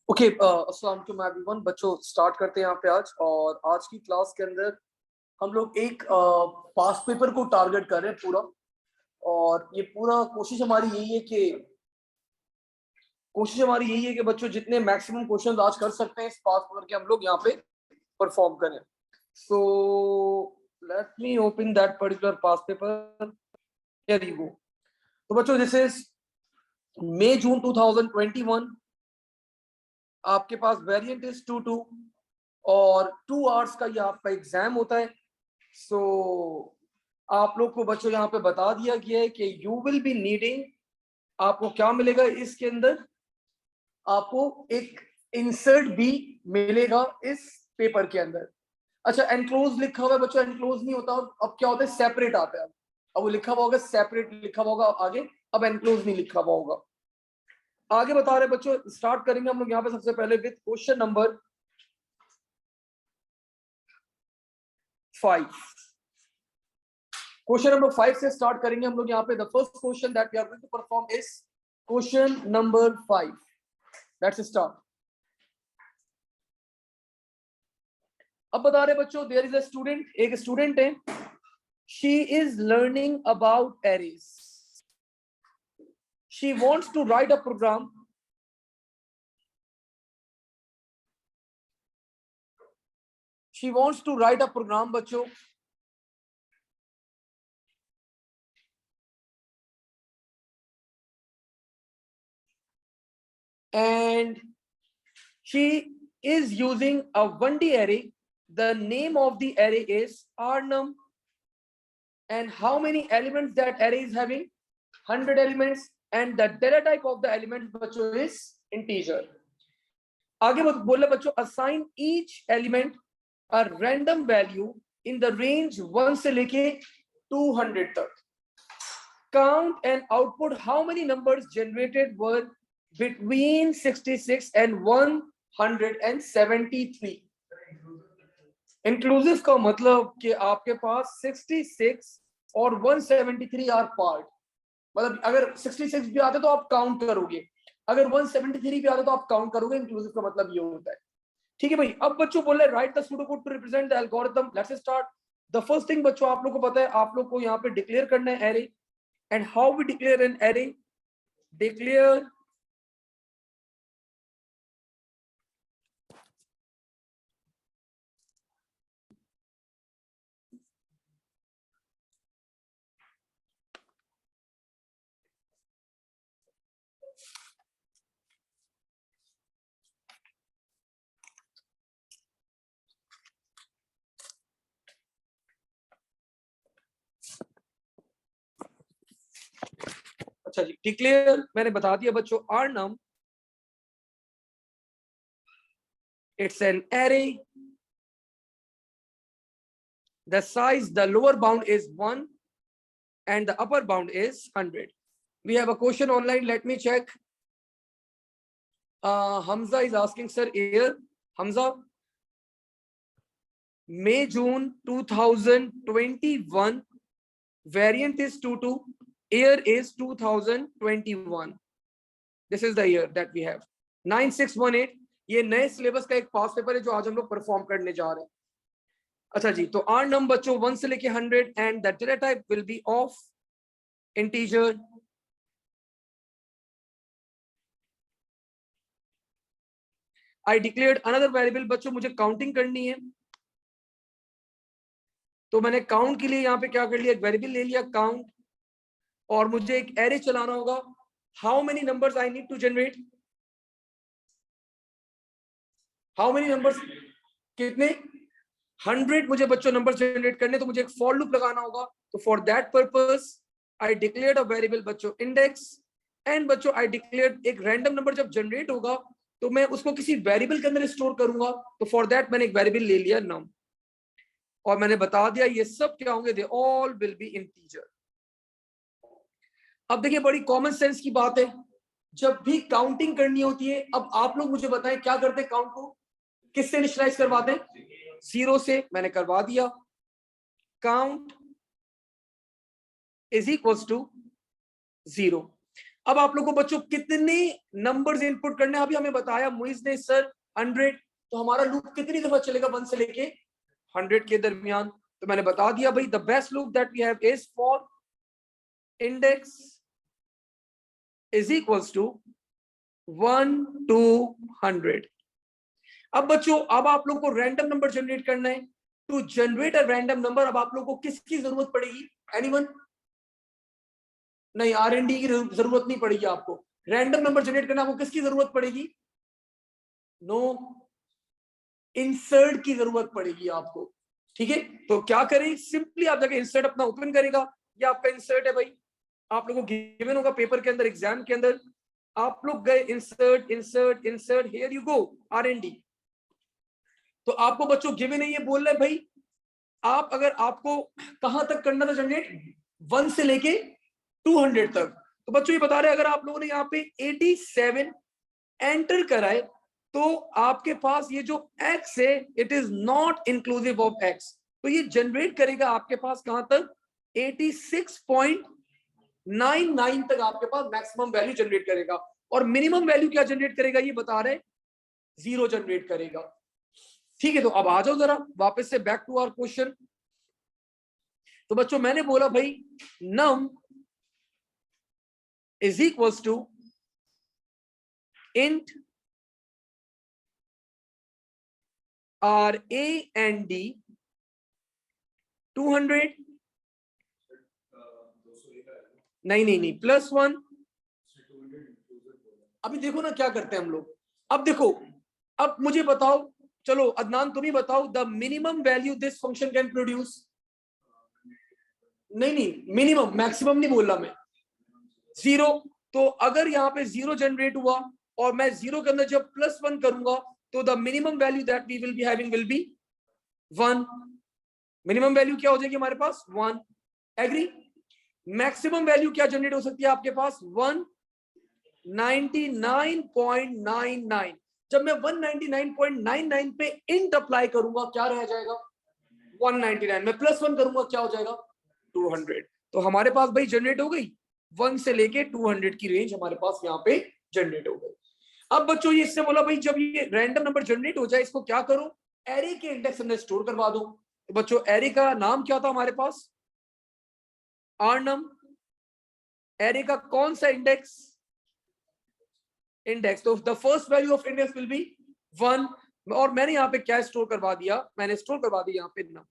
Okay, अस्सलाम वालेकुम everyone. बच्चों स्टार्ट करते हैं यहाँ पे आज। और आज की क्लास के अंदर हम लोग एक पास्ट पेपर को टारगेट कर रहे हैं पूरा। और ये पूरा कोशिश हमारी यही है कि बच्चों जितने मैक्सिमम क्वेश्चंस आज कर सकते हैं इस पास्ट पेपर के हम लोग यहाँ पे परफॉर्म करें। So let me open that particular past paper. Here you go. तो बच्चों दिस इज मई जून 2021। आपके पास वेरिएंट इज 2 और 2 आवर्स का ये आपका एग्जाम होता है। सो आप लोग को बच्चों यहाँ पे बता दिया गया है कि यू विल बी नीडिंग, आपको क्या मिलेगा इसके अंदर, आपको एक इंसर्ट भी मिलेगा इस पेपर के अंदर। अच्छा, एनक्लोज लिखा हुआ है बच्चों, एनक्लोज नहीं होता, अब क्या होता है सेपरेट आता है। अब वो लिखा हुआ होगा, सेपरेट लिखा हुआ होगा आगे, अब एनक्लोज नहीं लिखा हुआ होगा। आगे बता रहे बच्चों, स्टार्ट करेंगे हम लोग यहाँ पे सबसे पहले with question number 5। Question number 5 से स्टार्ट करेंगे हम लोग यहाँ पे। The first question that we are going to perform is question number 5। Let's start. अब बता रहे बच्चों, देयर इज अ स्टूडेंट, एक स्टूडेंट है, she is learning about arrays. She wants to write a program बच्चों and she is using a 1D array. The name of the array is rnum, and how many elements that array is having? 100 elements, and the data type of the element बच्चों is integer. आगे बोले बच्चों, assign each element a random value in the range 1 से लेके 200 तक. Count and output how many numbers generated were between 66 and 173. Inclusive का मतलब कि आपके पास 66 और 173 आर पार्ट। मतलब अगर 66 भी आते तो आप काउंट करोगे, अगर 173 भी आते तो आप काउंट करोगे। इंक्लूसिव का मतलब ये होता है। ठीक है भाई। अब बच्चों बोल रहे write the pseudocode to represent the algorithm. Let's start. The first thing बच्चों, आप लोग को पता है, आप लोग को यहाँ पे डिक्लेयर करना है array. And how we declare an array? Declare अच्छा जी, डिक्लेयर मैंने बता दिया बच्चों। rnum, it's an array. The size, the lower bound is 1 and the upper bound is 100. We have a question online. Let me check. Hamza is asking, sir, here. Hamza, May, June 2021. Variant is 22. Year is 2021. This is the year that we have. 9618. ये नए syllabus का एक पास paper है जो आज हम लोग perform करने जा रहे हैं। अच्छा जी, तो आर नम बच्चों 1 से लेके 100 and the data type will be of integer. I declared another variable. बच्चों मुझे काउंटिंग करनी है, तो मैंने काउंट के लिए यहाँ पे क्या कर लिया, एक वेरिएबल ले लिया काउंट, और मुझे एक एरे चलाना होगा। How many numbers I need to generate? How many numbers? कितने? 100 मुझे बच्चों नंबर जनरेट करने, तो मुझे एक फॉर लूप लगाना होगा। तो for that purpose I declared a variable बच्चों इंडेक्स। एंड बच्चों आई डिक्लेयर्ड एक रैंडम नंबर जब जनरेट होगा तो मैं उसको किसी वेरिएबल के अंदर स्टोर करूंगा। तो फॉर दैट मैंने एक वेरिएबल ले लिया नम, और मैंने बता दिया ये सब क्या होंगे, they all will be integer. अब देखिए बड़ी कॉमन सेंस की बात है, जब भी काउंटिंग करनी होती है, अब आप लोग मुझे बताएं क्या करते हैं काउंट को, किससे इनिशियलाइज करवाते हैं? 0 से। मैंने करवा दिया। Count is equals to 0। अब आप लोग को बच्चों कितने नंबर्स इनपुट करने अभी हमें बताया मुइज ने सर 100, तो हमारा लूप कितनी दफा चलेगा 1 से लेके 100 के दरमियान। तो मैंने बता दिया भाई the best loop that we have is for index is equals to 1 to 100। अब बच्चों अब आप लोग को रैंडम नंबर जनरेट करना है। To generate a random number अब आप लोग को किसकी जरूरत पड़ेगी? एनीवन? नहीं, R&D की जरूरत नहीं पड़ेगी आपको। रैंडम नंबर जनरेट करना आपको किसकी जरूरत पड़ेगी? नो, इंसर्ट की जरूरत पड़ेगी आपको। ठीक है, तो क्या करें, सिंपली आप जाके इंसर्ट अपना ओपन करेगा, ये आपका इंसर्ट है भाई, आप लोगों को गिवन होगा पेपर के अंदर, एग्जाम के अंदर। आप लोग गए insert insert insert, here you go R&D। तो आपको बच्चों गिवन है, ये बोल रहे भाई आप अगर आपको कहां तक करना था जनरेट, 1 से लेके 200 तक। तो बच्चों ये बता रहे अगर आप लोगों ने यहाँ पे 87 एंटर कराए तो आपके पास ये जो x है it is not inclusive of x, तो ये जनरेट करेगा आपके पास कहां तक, 86.99 तक आपके पास मैक्सिमम वैल्यू जनरेट करेगा। और मिनिमम वैल्यू क्या जनरेट करेगा ये बता रहे, 0 जनरेट करेगा। ठीक है, तो अब आ जाओ जरा वापस से बैक टू आवर क्वेश्चन। तो बच्चों मैंने बोला भाई num is equals to int R A and D 200, नहीं +1। अभी देखो ना क्या करते हैं हम लोग। अब देखो, अब मुझे बताओ, चलो अदनान तुम ही बताओ, the minimum value this function can produce. नहीं मिनिमम, मैक्सिमम नहीं बोल रहा मैं, 0। तो अगर यहाँ पे 0 जनरेट हुआ और मैं 0 के अंदर जब +1 करूंगा तो the minimum value that we will be having will be 1। Minimum value क्या हो जाएगी हमारे पास, 1। एग्री? मैक्सिमम वैल्यू क्या जनरेट हो सकती है आपके पास, 199.99। जब मैं 199.99 पे इंट अप्लाई करूंगा क्या रह जाएगा, 199। मैं +1 करूंगा क्या हो जाएगा, 200। तो हमारे पास भाई जनरेट हो गई 1 से लेके 200 की रेंज हमारे पास यहाँ पे जनरेट हो गई। अब बच्चों ये इससे बोला भाई जब ये रैंडम नंबर जनरेट हो जाए इसको क्या करो, एरे के इंडेक्स अंदर स्टोर करवा दो। तो बच्चों एरे का नाम क्या था हमारे पास, rnum। एरे का कौन सा इंडेक्स, इंडेक्स, तो the first value of index will be 1। और मैंने यहाँ पे क्या स्टोर करवा दिया, मैंने स्टोर करवा दिया यहाँ पे num।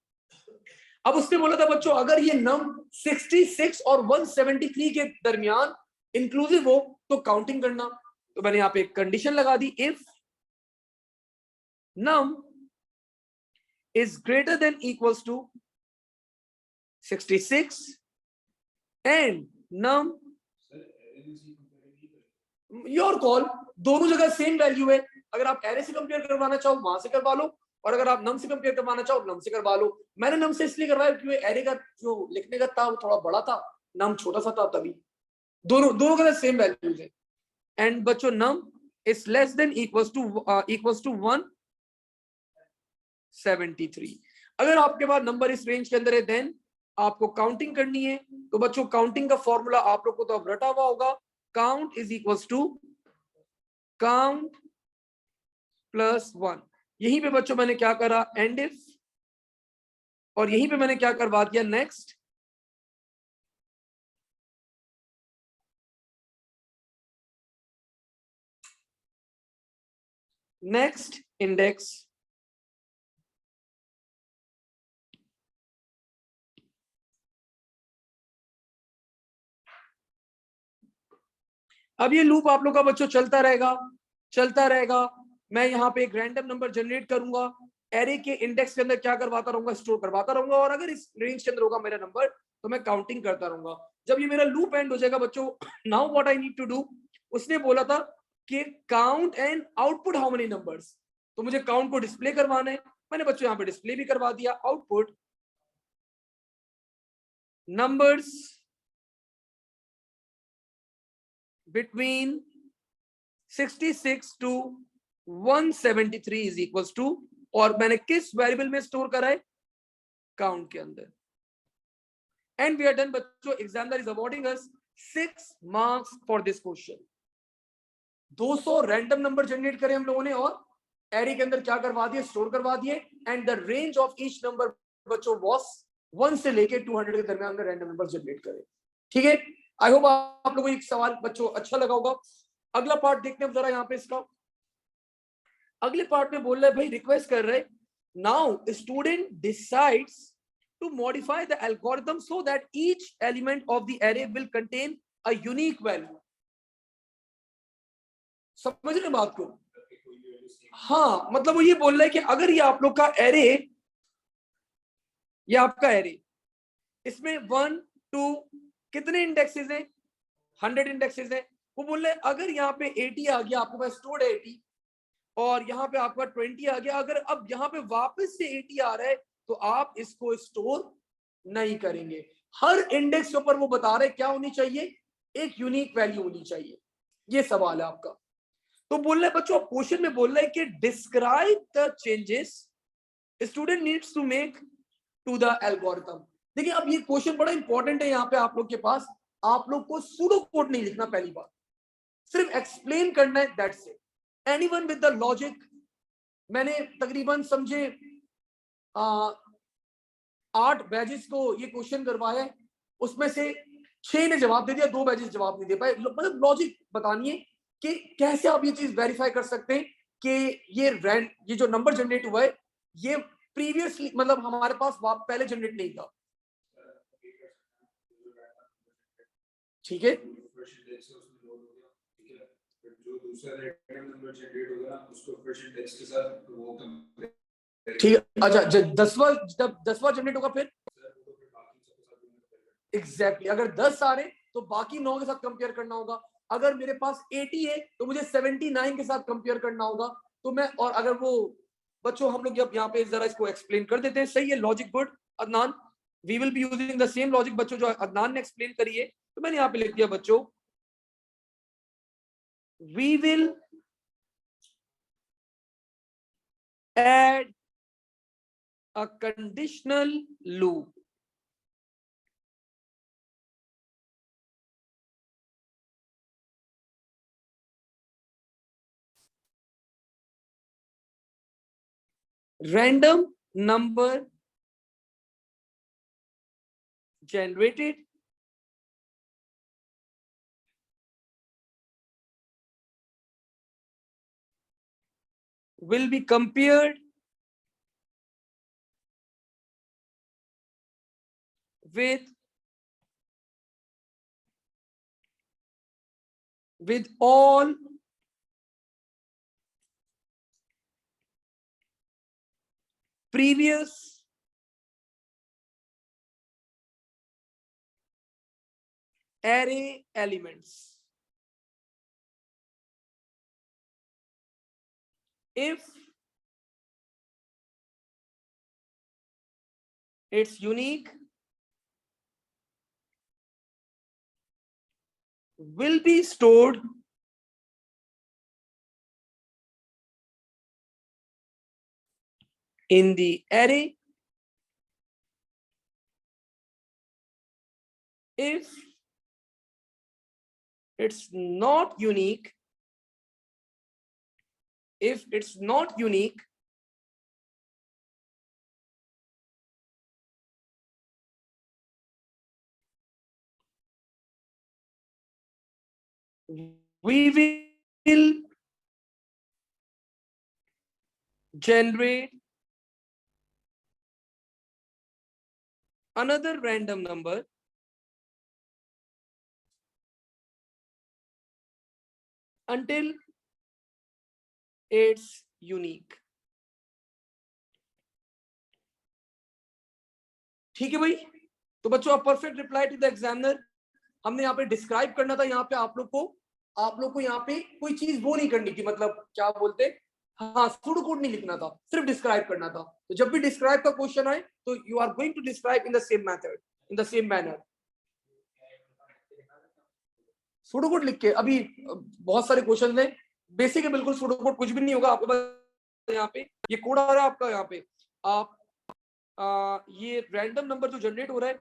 अब उसने बोला था बच्चों अगर ये num 66 और 173 के दरमियान इंक्लूसिव हो तो काउंटिंग करना। तो मैंने यहाँ पे एक कंडीशन लगा दी, if num is greater than equals to 66 and num, your call, दोनों जगह सेम वैल्यू है। अगर आप एरे से कंपेयर करवाना चाहो वहां से करवा लो, और अगर आप नम से कंपेयर करवाना चाहो नम से करवा लो। मैंने नम से इसलिए करवाया क्योंकि एरे का जो लिखने का था वो थोड़ा बड़ा था, नम छोटा सा था, तभी दोनों का सेम वैल्यूज है। एंड बच्चों num is less than equals to 173। अगर आपके पास नंबर इस रेंज के अंदर है देन आपको काउंटिंग करनी है। तो बच्चों काउंटिंग का फॉर्मूला आप लोग को तो अब रटा हुआ होगा, count is equals to count +1। यहीं पे बच्चों मैंने क्या करा, एंड इफ, और यहीं पे मैंने क्या करवा दिया, नेक्स्ट। नेक्स्ट इंडेक्स अब ये लूप आप लोग का बच्चों चलता रहेगा। मैं यहाँ पे एक रैंडम नंबर जनरेट करूंगा, एरे के इंडेक्स के अंदर क्या करवाता रहूंगा, स्टोर करवाता रहूंगा, और अगर इस रेंज के अंदर होगा मेरा नंबर तो मैं काउंटिंग करता रहूंगा। जब ये मेरा लूप एंड हो जाएगा बच्चों, now what I need to do, उसने बोला था कि count and output how many numbers. तो मुझे काउंट को डिस्प्ले करवाना है, मैंने बच्चों यहाँ पे डिस्प्ले भी करवा दिया, output numbers between 66 to 173 is equals to, और मैंने किस वेरिएबल में स्टोर करा है, काउंट के अंदर। एंड वी आर डन बच्चों, examiner is awarding us 6 marks for this question. 200 random number generate करे हम लोगों ने और एरे के अंदर क्या करवा दिए, स्टोर करवा दिए, and the range of each number बच्चों वॉस 1 से लेके 200 के दरमियान में रैंडम नंबर जनरेट करें. ठीक है, आई होप आप लोगों को एक सवाल बच्चों अच्छा लगा होगा. अगला पार्ट देखते हैं जरा यहाँ पे इसका. अगले पार्ट में बोल रहे भाई, रिक्वेस्ट कर रहे, now student decides to modify the algorithm so that each element of the array will contain a unique value. समझ रहे बात को? हाँ, मतलब वो ये बोल रहा है कि अगर ये आप लोग का एरे, ये आपका एरे, इसमें 1 2 कितने इंडेक्सेस हैं, 100 इंडेक्सेस हैं. वो बोल रहे हैं अगर यहाँ पे 80 आ गया, आपके पास स्टोर्ड 80, और यहाँ पे आपका 20 आ गया, अगर अब यहाँ पे वापस से 80 आ रहा है तो आप इसको स्टोर नहीं करेंगे. हर इंडेक्स के ऊपर वो बता रहे क्या होनी चाहिए, एक यूनिक वैल्यू होनी चाहिए. ये सवाल है आपका. तो बोल रहे बच्चों, क्वेश्चन में बोल रहे हैं कि describe the changes student needs to make to the algorithm. देखिए अब ये क्वेश्चन बड़ा इंपॉर्टेंट है. यहाँ पे आप लोग के पास, आप लोग को सूडो कोड नहीं लिखना, पहली बार सिर्फ एक्सप्लेन करना है, that's it. Anyone with the logic. मैंने तकरीबन समझे 8 बैचेस को ये क्वेश्चन करवाया है, उसमें से 6 ने जवाब दे दिया, 2 बैचेस जवाब नहीं दे पाए. मतलब लॉजिक बतानी है कि कैसे आप ये चीज वेरीफाई कर सकते हैं कि ये जो नंबर जनरेट हुआ है ये प्रीवियसली, मतलब हमारे पास पहले जनरेट नहीं था. ठीक है, ठीक है. अच्छा, जब 10वां जनरेट होगा फिर एग्जैक्टली अगर 10 आ रहे तो बाकी 9 के साथ कंपेयर करना होगा. अगर मेरे पास 80 है तो मुझे 79 के साथ कंपेयर करना होगा. तो मैं, और अगर वो बच्चों हम लोग यहाँ पे जरा इसको एक्सप्लेन कर देते हैं. सही है, logic good Adnan. We will be using the same logic बच्चों जो अदनान ने एक्सप्लेन करी है. तो मैंने यहाँ पे लिख दिया बच्चों, we will add a conditional loop. Random number generated will be compared with all previous array elements. If it's unique, will be stored in the array. If it's not unique, we will generate another random number until it's unique. ठीक है भाई. तो बच्चों, आप perfect reply to the examiner. हमने यहाँ पे describe करना था, यहाँ पे आप लोग को यहाँ पे कोई चीज वो नहीं करनी थी, मतलब क्या बोलते, हाँ, सूडो कोड नहीं लिखना था, सिर्फ डिस्क्राइब करना था. तो जब भी डिस्क्राइब का क्वेश्चन आए तो you are going to describe in the same method, in the same manner. Pseudo code लिख के, अभी बहुत सारे क्वेश्चन है बेसिक है, बिल्कुल सूडो कोड कुछ भी नहीं होगा आपके पास. यहाँ पे ये कोड आ रहा है आपका, यहाँ पे आप ये रैंडम नंबर जो जनरेट हो रहा है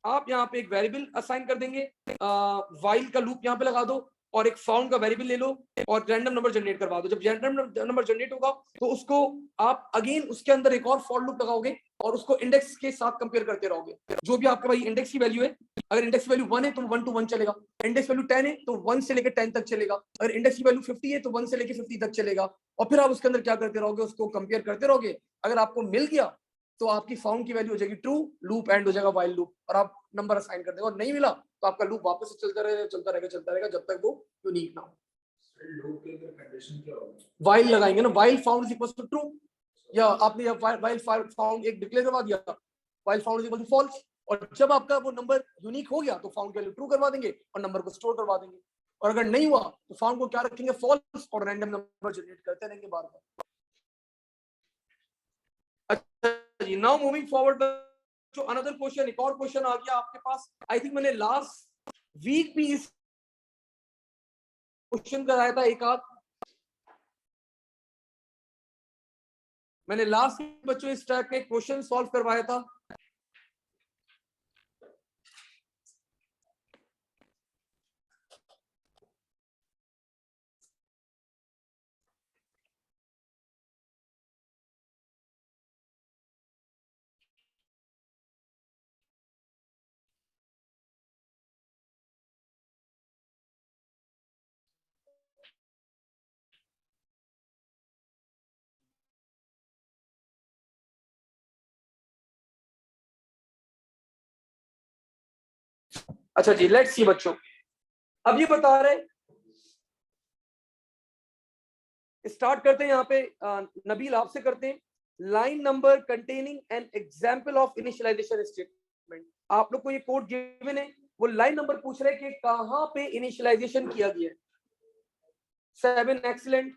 आप यहाँ पे एक वेरिएबल असाइन कर देंगे, वाइल का लूप यहाँ पे लगा दो और एक फाउंड का वेरिएबल ले लो और रैंडम नंबर जनरेट करवा दो। जब रैंडम नंबर जनरेट होगा तो उसको आप अगेन उसके अंदर एक और फॉर लूप लगाओगे और उसको इंडेक्स के साथ कंपेयर करते रहोगे। जो भी आपके भाई इंडेक्स की वैल्यू है, अगर इंडेक्स की वैल्यू 1 है तो 1 to 1 चलेगा, इंडेक्स वैल्यू 10 है तो 1 से लेकर 10 तक चलेगा, अगर इंडेक्स की वैल्यू 50 है तो 1 से लेकर 50 तक चलेगा। और फिर आप उसके अंदर क्या करते रहोगे, उसको कंपेयर करते रहोगे। अगर आपको मिल गया तो आपकी फाउंड की वैल्यू हो जाएगी ट्रू, लूप एंड हो जाएगा वाइल लूप और आप नंबर असाइन कर देंगे। और नहीं मिला तो आपका लूप वापस से चलता रहेगा जब तक वो यूनिक ना हो। लूप के अंदर कंडीशन क्या होगी? वाइल लगाएंगे ना, while found is equal to true, या आपने वाइल फाउंड एक डिक्लेयर करवा दिया, while found is equal to false, और जब आपका वो नंबर यूनिक हो गया तो फाउंड की वैल्यू ट्रू करवा देंगे और नंबर को स्टोर करवा देंगे। और अगर नहीं हुआ तो फाउंड को क्या रखेंगे, फॉल्स, और रैंडम नंबर जनरेट करते रहेंगे बार बार। अच्छा जी, नाउ मूविंग फॉरवर्ड जो अनदर क्वेश्चन, एक और क्वेश्चन आ गया आपके पास। आई थिंक मैंने लास्ट वीक भी इस क्वेश्चन कराया था एक आध, मैंने लास्ट बच्चों इस टाइप के क्वेश्चन सॉल्व करवाया था। अच्छा जी, लेट्स सी बच्चों, अब ये बता रहे, स्टार्ट करते हैं यहाँ पे। नबील आपसे करते हैं। Line number containing an example of initialization statement. आप लोग को ये कोड गिवन है, वो लाइन नंबर पूछ रहे हैं कि कहां पे इनिशियलाइजेशन किया गया है। 7, excellent,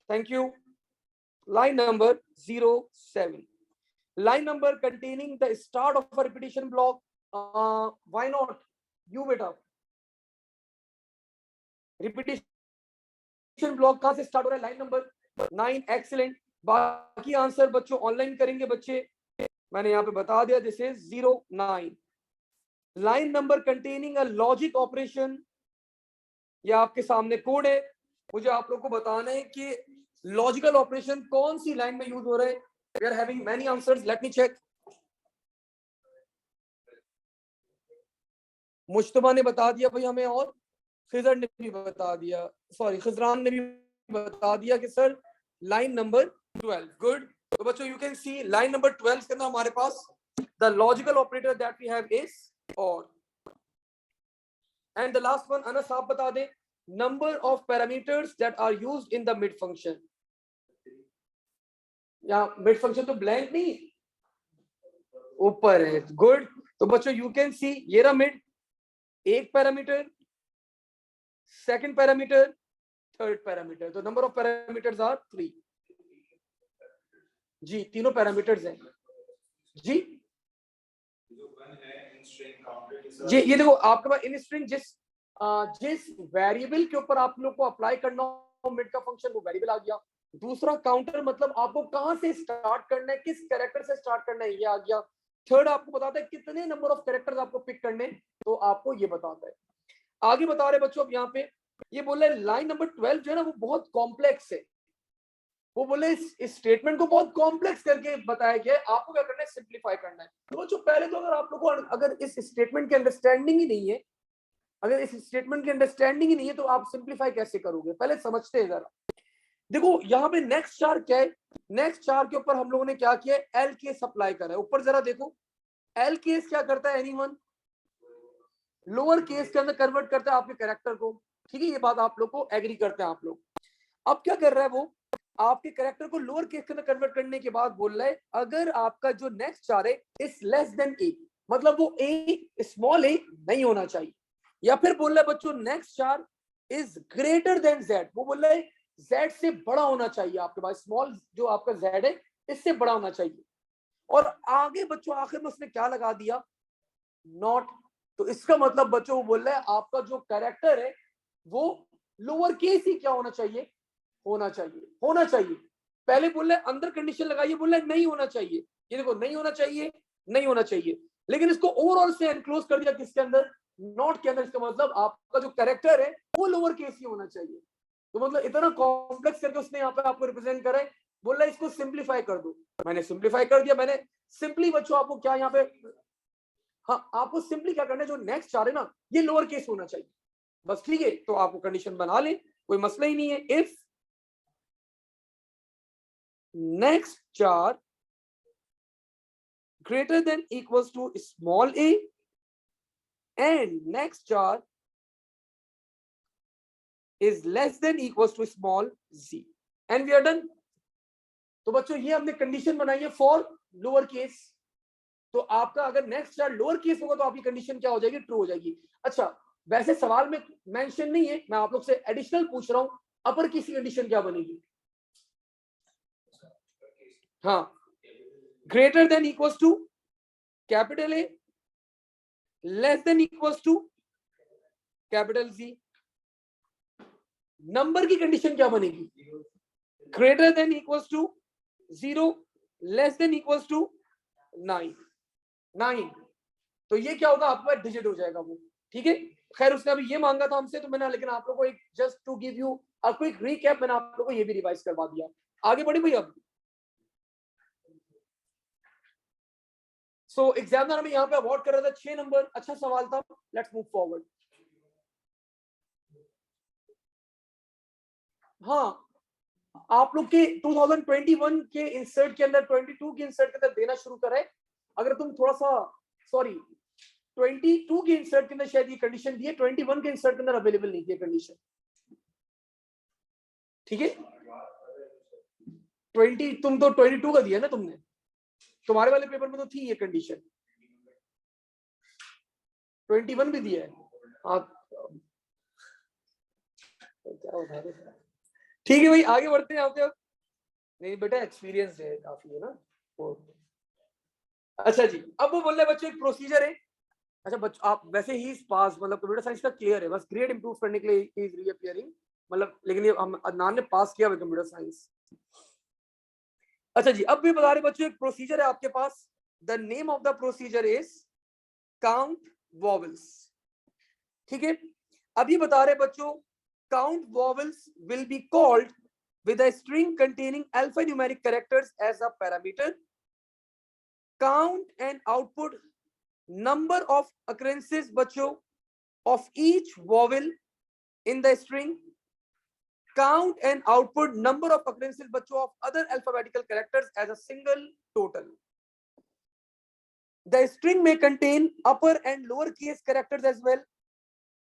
thank you. Line number 07, line number containing the start of a repetition block, why not you beta, repetition block कहां से स्टार्ट हो रहा है, लाइन नंबर 9, एक्सीलेंट। बाकी आंसर बच्चों ऑनलाइन करेंगे बच्चे, मैंने यहाँ पे बता दिया, this is 09। Line number containing a logic operation, ये आपके सामने कोड है, मुझे आप लोग को बताना है कि लॉजिकल ऑपरेशन कौन सी लाइन में यूज हो रहा है। We are having many answers, let me check. Mushtaba ने बता दिया भाई हमें, और खिजर ने भी बता दिया, सॉरी खिजरान ने भी बता दिया कि सर लाइन नंबर 12। गुड, तो बच्चों you can see line number 12 के अंदर हमारे पास the logical operator that we have is और, एंड द लास्ट वन अनस आप बता दें, number of parameters that are used in the mid function. या मिड फंक्शन तो ब्लैंक नहीं, ऊपर है। गुड, तो बच्चों यू कैन सी ये रहा मिड, एक parameter, second parameter, third parameter, तो नंबर ऑफ पैरामीटर्स आर 3। जी तीनों पैरामीटर्स हैं जी। जी ये देखो आपके पास इन स्ट्रिंग जिस वेरिएबल के ऊपर आप लोग को अप्लाई करना हो मिड का फंक्शन, वो वेरिएबल आ गया। दूसरा काउंटर, मतलब आपको कहां से स्टार्ट करना है, किस कैरेक्टर से स्टार्ट करना है, ये आ गया। थर्ड आपको बताता है कितने नंबर ऑफ कैरेक्टर्स आपको पिक करने, तो आपको ये बताता है। आगे बता रहे बच्चों, अब यहाँ पे ये बोल रहे लाइन नंबर 12 जो है ना वो बहुत कॉम्प्लेक्स है, वो बोले इस स्टेटमेंट को बहुत कॉम्प्लेक्स करके बताया गया है, आपको क्या करना है, सिंप्लीफाई करना है। तो बच्चों पहले तो अगर आप लोगों को अगर इस स्टेटमेंट की अंडरस्टैंडिंग ही नहीं है, अगर इस स्टेटमेंट की अंडरस्टैंडिंग ही नहीं है तो आप सिंप्लीफाई कैसे करोगे, पहले समझते हैं जरा। देखो यहाँ पे नेक्स्ट चार क्या है, नेक्स्ट चार के ऊपर हम लोगों ने क्या किया है, एल केस अप्लाई करा है। ऊपर जरा देखो, एल केस क्या करता है, एनीवन लोअर केस के अंदर कन्वर्ट करता है आपके कैरेक्टर को, ठीक है, ये बात आप लोग को एग्री करते हैं आप लोग। अब क्या कर रहा है वो, आपके कैरेक्टर को लोअर केस के अंदर कन्वर्ट करने के बाद बोल रहा है अगर आपका जो नेक्स्ट चार है इज लेस देन ए, मतलब वो ए स्मॉल ए नहीं होना चाहिए। या फिर बोल रहा है बच्चों नेक्स्ट चार इज ग्रेटर देन जेड, वो बोल रहा है जेड से बड़ा होना चाहिए आपके पास, स्मॉल जो आपका जेड है इससे बड़ा होना चाहिए। और आगे बच्चों आखिर में उसने क्या लगा दिया, नॉट। तो इसका मतलब बच्चों वो बोल रहा है आपका जो कैरेक्टर है वो लोअर केस ही क्या होना चाहिए, होना चाहिए, होना चाहिए। पहले बोल रहे अंदर कंडीशन लगाइए, बोल रहे नहीं होना चाहिए, ये देखो नहीं होना चाहिए, नहीं होना चाहिए। लेकिन इसको ओवरऑल से एनक्लोज कर दिया किसके अंदर, नॉट के अंदर। इसका मतलब आपका जो कैरेक्टर है वो लोअर केस ही होना चाहिए। तो मतलब इतना कॉम्प्लेक्स करके उसने यहाँ पे आपको रिप्रेजेंट करा है, बोल रहा है इसको सिंप्लीफाई कर दो। मैंने सिंप्लीफाई कर दिया। मैंने सिंपली बच्चों आपको क्या यहाँ पे, हाँ आपको सिंपली क्या करना है, जो नेक्स्ट चार है ना ये लोअर केस होना चाहिए बस, ठीक है। तो आपको कंडीशन बना ले, कोई मसला ही नहीं है। इफ नेक्स्ट चार greater than equals to small a and next char is less than equals to small z and we are done। तो बच्चों ये हमने कंडीशन बनाई है फॉर लोअर केस। तो आपका अगर नेक्स्ट चार लोअर केस होगा तो आपकी कंडीशन क्या हो जाएगी, ट्रू हो जाएगी। अच्छा वैसे सवाल में मेंशन नहीं है, मैं आप लोग से एडिशनल पूछ रहा हूं, अपर केस की कंडीशन क्या बनेगी। हाँ, greater than equals to capital A less than equals to capital G. Number की कंडीशन क्या बनेगी, greater than equals to 0 less than equals to 9। तो ये क्या होगा, आपका डिजिट हो जाएगा वो, ठीक है। खैर उसने अभी ये मांगा था हमसे तो मैंने, लेकिन आप लोगों को एक just to give you a quick recap मैंने आप लोगों को ये भी रिवाइज करवा दिया। आगे बढ़े भैया। सो एग्जामिनर हमें यहाँ पे अवॉर्ड कर रहा था 6 नंबर, अच्छा सवाल था। Let's move forward. हाँ आप लोग के 2021 के इंसर्ट के अंदर 22 के इंसर्ट के अंदर देना शुरू करें। अगर तुम थोड़ा सा सॉरी 22 के इंसर्ट के अंदर शायद ये कंडीशन दी है, 21 के इंसर्ट के अंदर अवेलेबल नहीं थी कंडीशन, ठीक है। 20 तुम तो 22 का दिया ना तुमने, तुम्हारे वाले पेपर में तो थी ये कंडीशन, 21 भी दिया है। हाँ क्या बता रहे, ठीक है भाई आगे बढ़ते हैं यहाँ पे। अब नहीं बेटा एक्सपीरियंस है काफी है ना वो। अच्छा जी अब वो बोल रहे बच्चों एक प्रोसीजर है। अच्छा बच्चों आप वैसे ही पास मतलब कंप्यूटर साइंस का क्लियर है, बस ग्रेड इंप्रूव करने के लिए इज रीअपियरिंग मतलब, लेकिन ये हम अदनान ने पास किया हुआ कंप्यूटर साइंस। अच्छा जी अब भी बता रहे बच्चों एक प्रोसीजर है आपके पास, the name of the procedure is count vowels, ठीक है। अभी बता रहे बच्चों count vowels will be called with a string containing alphanumeric characters as a parameter. Count and output number of occurrences बच्चों of each vowel in the string. Count and output number of occurrences बच्चों of other alphabetical characters as a single total. The string may contain upper and lower case characters as well.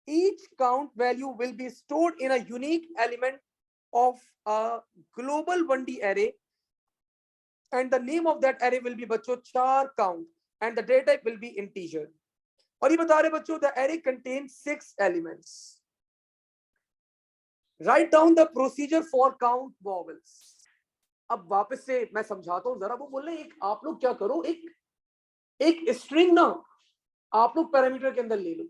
Each count value will be stored in a unique element of a global 1D array and the name of that array will be बच्चों char count and the data type will be integer। और ये बता रहे बच्चों the array contains 6 elements। write down the procedure for count vowels। अब वापस से मैं समझाता हूं जरा। वो बोल रहे एक आप लोग क्या करो, एक स्ट्रिंग ना आप लोग पैरामीटर के अंदर ले लो।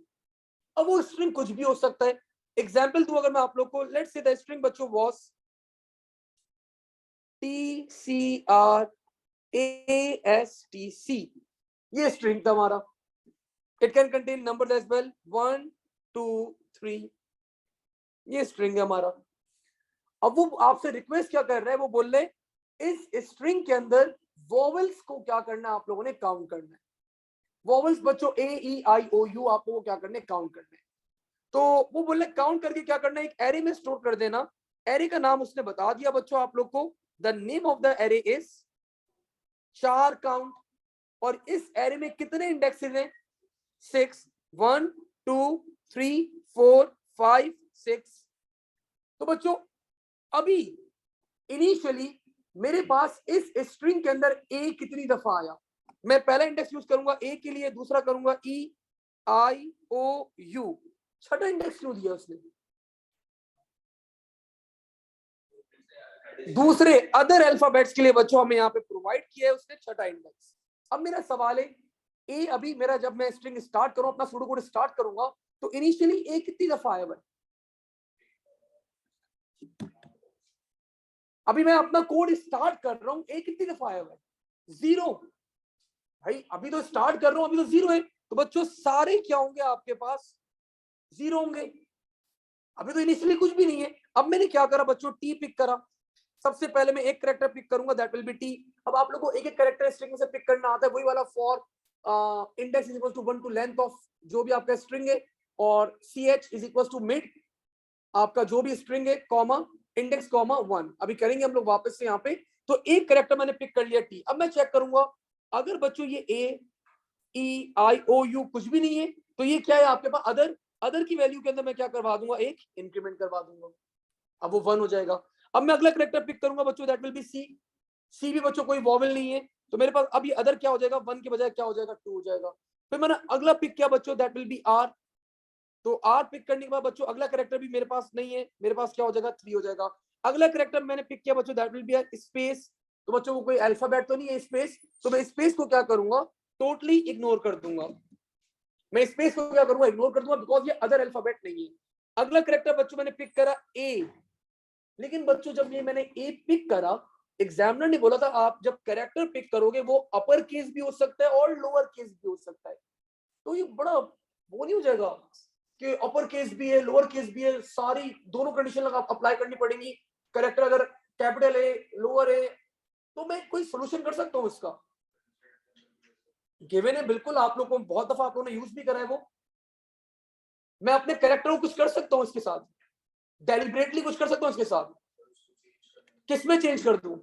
अब वो स्ट्रिंग कुछ भी हो सकता है। एग्जाम्पल दूं अगर मैं आप लोग को, लेट्स से द स्ट्रिंग बच्चों was TCRASTC, ये स्ट्रिंग था हमारा। It can contain number as well 1 2 3, ये स्ट्रिंग है हमारा। अब वो आपसे रिक्वेस्ट क्या कर रहा है, वो बोल रहे इस स्ट्रिंग के अंदर वोवेल्स को क्या करना है, आप लोगों ने काउंट करना है। वोवेल्स बच्चों AEIOU आप लोगों को क्या करना है, काउंट करना है। तो वो बोल रहे काउंट करके क्या करना है, एक एरे में स्टोर कर देना। एरे का नाम उसने बता दिया बच्चों आप लोग को, the name of the array is चार काउंट। और इस एरे में कितने इंडेक्सेस हैं, 6 1 2 3 4 5 6। तो बच्चों अभी इनिशियली मेरे पास इस स्ट्रिंग के अंदर ए कितनी दफा आया, मैं पहला इंडेक्स यूज करूंगा ए के लिए, दूसरा करूंगा EIOU, छठा इंडेक्स क्यों दिया उसने, दूसरे अदर अल्फाबेट्स के लिए बच्चों हमें यहाँ पे प्रोवाइड किया है उसने छठा इंडेक्स। अब मेरा सवाल है ए, अभी मेरा जब मैं स्ट्रिंग स्टार्ट करूं अपना सूडो कोड स्टार्ट करूंगा तो इनिशियली ए कितनी दफा आया भाई, अभी मैं अपना कोड स्टार्ट कर रहा हूं ए कितनी दफा आया भाई, 0। भाई अभी तो स्टार्ट कर रहा हूं, अभी तो 0 है, तो बच्चों सारे क्या होंगे आपके पास, 0 होंगे। अभी तो इनिशियली कुछ भी नहीं है। अब मैंने क्या करा बच्चों, टी पिक करा। सबसे पहले मैं एक कैरेक्टर पिक करूंगा, दैट विल बी टी। अब आप लोगों को एक एक कैरेक्टर स्ट्रिंग से पिक करना आता है, वही वाला for index is equal to 1 to length of जो भी आपका स्ट्रिंग है, और C H is equal to mid आपका जो भी स्ट्रिंग है, कॉमा इंडेक्स कॉमा 1। अभी करेंगे हम लोग वापस से यहाँ पे। तो एक कैरेक्टर मैंने पिक कर लिया टी। अब मैं चेक करूंगा, अगर बच्चों ये ए ई आई ओ यू कुछ भी नहीं है, तो ये क्या है आपके पास अदर। अदर की वैल्यू के अंदर मैं क्या करवा दूंगा, एक इंक्रीमेंट करवा दूंगा, अब वो 1 हो जाएगा। अब मैं अगला कैरेक्टर पिक करूंगा बच्चों, दैट विल बी सी। सी भी बच्चों कोई वॉवल नहीं है, तो मेरे पास अब ये अदर क्या हो जाएगा, 1 के बजाय क्या हो जाएगा, 2 हो जाएगा। फिर मैंने अगला पिक किया बच्चों, दैट विल बी आर। तो आर पिक करने के बाद बच्चों अगला कैरेक्टर भी मेरे पास नहीं है, मेरे पास क्या हो जाएगा, 3 हो जाएगा। अगला कैरेक्टर मैंने पिक किया बच्चों, दैट विल बी स्पेस। तो बच्चों वो कोई अल्फाबेट तो नहीं है स्पेस, तो मैं स्पेस को क्या करूंगा, टोटली इग्नोर कर दूंगा। मैं स्पेस को क्या करूंगा, इग्नोर कर दूंगा, बिकॉज ये अदर अल्फाबेट नहीं है। अगला कैरेक्टर बच्चों मैंने पिक करा ए। लेकिन बच्चों जब ये मैंने ए पिक करा, एग्जामिनर ने बोला था आप जब कैरेक्टर पिक करोगे वो अपर केस भी हो सकता है और लोअर केस भी हो सकता है। तो ये बड़ा वो नहीं हो जाएगा कि अपर केस भी है लोअर केस भी है, सारी दोनों कंडीशन अप्लाई करनी पड़ेंगी। कैरेक्टर अगर कैपिटल है लोअर है, तो मैं कोई सोल्यूशन कर सकता हूँ इसका। गिवन है बिल्कुल, आप लोग को बहुत दफा आप लोगों ने यूज भी करा है वो। मैं अपने कैरेक्टर को कुछ कर सकता हूँ इसके साथ, डेलिबरेटली कुछ कर सकता हूँ इसके साथ। किसमें चेंज कर दूं?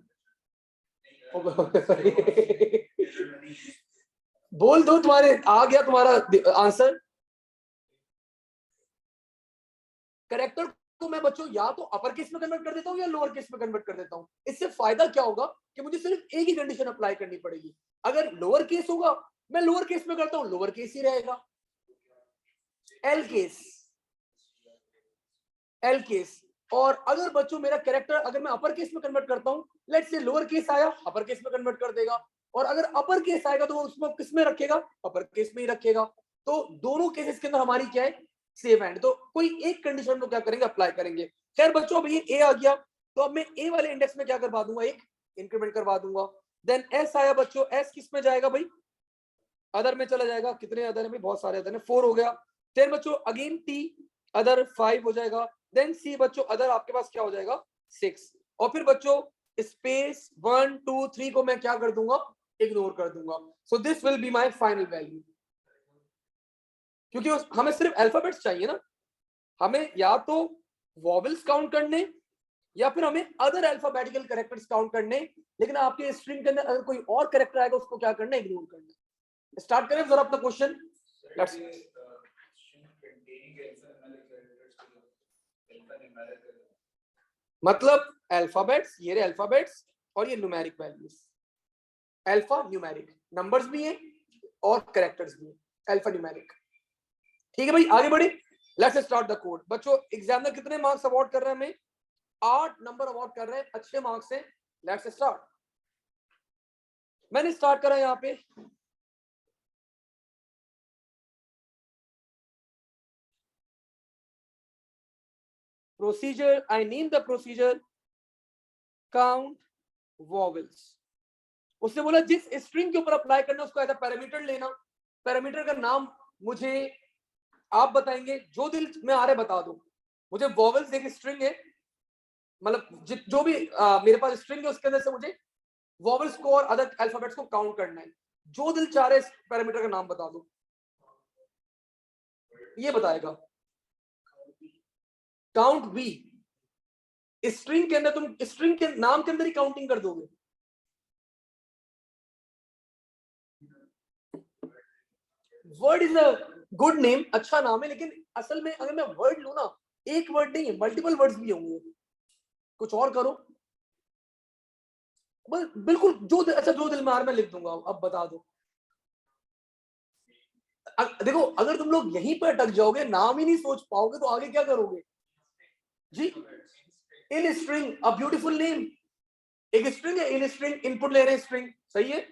बोल दो, तुम्हारे आ गया तुम्हारा आंसर। कैरेक्टर को मैं बच्चों या तो अपर केस में कन्वर्ट कर देता हूं या लोअर केस में कन्वर्ट कर देता हूं। इससे फायदा क्या होगा कि मुझे सिर्फ एक ही कंडीशन अप्लाई करनी पड़ेगी। अगर लोअर केस होगा, मैं लोअर केस में करता हूं, लोअर केस ही रहेगा। L case, L case. और अगर बच्चों मेरा कैरेक्टर अगर मैं अपर केस में कन्वर्ट करता हूं, लेट्स से लोअर केस आया, अपर केस में कन्वर्ट कर देगा। और अगर अपर केस आएगा तो वो उसमें किस में रखेगा, अपर केस में ही रखेगा। तो दोनों केसेस के अंदर हमारी क्या है, सेम एंड। तो कोई एक कंडीशन को क्या करेंगे, अप्लाई करेंगे। खैर बच्चों अब ये ए आ गया, तो अब मैं ए वाले इंडेक्स में क्या करवा दूंगा, एक इंक्रीमेंट करवा दूंगा। देन एस आया बच्चों, एस किस में जाएगा भाई, अदर में चला जाएगा। कितने अदर में, बहुत सारे अदर में, 4 हो गया। देन बच्चों अगेन टी, अदर 5 हो जाएगा। देन सी बच्चों अदर आपके पास क्या हो जाएगा, 6। और फिर बच्चों स्पेस 1 2 3 को मैं क्या कर दूंगा, इग्नोर कर दूंगा। So this will be my final value. क्योंकि हमें सिर्फ अल्फाबेट्स चाहिए ना, हमें या तो वॉवल्स काउंट करने या फिर हमें अदर अल्फाबेटिकल कैरेक्टर्स काउंट करने। लेकिन आपके स्ट्रिंग के अंदर अगर कोई और कैरेक्टर आएगा उसको क्या करना है, इग्नोर करना। स्टार्ट करें जरा अपना क्वेश्चन। Let's मतलब अल्फाबेट्स, ये रहे अल्फाबेट्स और ये numeric values. Alpha numeric numbers भी हैं और कैरेक्टर्स भी हैं, अल्फा न्यूमेरिक। ठीक है भाई, आगे बढ़े। Let's start the code. बच्चों एग्जामिनर कितने मार्क्स अवार्ड कर रहे हैं हमें, 8 नंबर अवार्ड कर रहे हैं, अच्छे मार्क्स हैं। Let's start. मैंने स्टार्ट करा यहाँ पे, procedure, I name the procedure count vowels. उसने बोला जिस स्ट्रिंग के ऊपर अप्लाई करना उसको एज अ पैरामीटर लेना। पैरामीटर का नाम मुझे आप बताएंगे, जो दिल में आ रहा है बता दो मुझे। वॉवल्स एक स्ट्रिंग है, मतलब जो भी मेरे पास स्ट्रिंग है उसके अंदर से मुझे वॉवल्स को और अदर अल्फाबेट्स को काउंट करना है। जो दिल चाह रहे पैरामीटर का नाम बता दो, ये बताएगा। काउंट वी, स्ट्रिंग के अंदर तुम स्ट्रिंग के नाम के अंदर ही काउंटिंग कर दोगे। Word is a good name, अच्छा नाम है, लेकिन असल में अगर मैं वर्ड लू ना, एक वर्ड नहीं है, मल्टीपल वर्ड्स भी होंगे। कुछ और करो, बिल्कुल जो अच्छा जो दिल में आ रहा मैं लिख दूंगा, अब बता दो। देखो अगर तुम लोग यहीं पर अटक जाओगे, नाम ही नहीं सोच पाओगे, तो आगे क्या करोगे जी। In string, a beautiful name. एक स्ट्रिंग है, इन स्ट्रिंग, इनपुट ले रहे हैं स्ट्रिंग, सही है।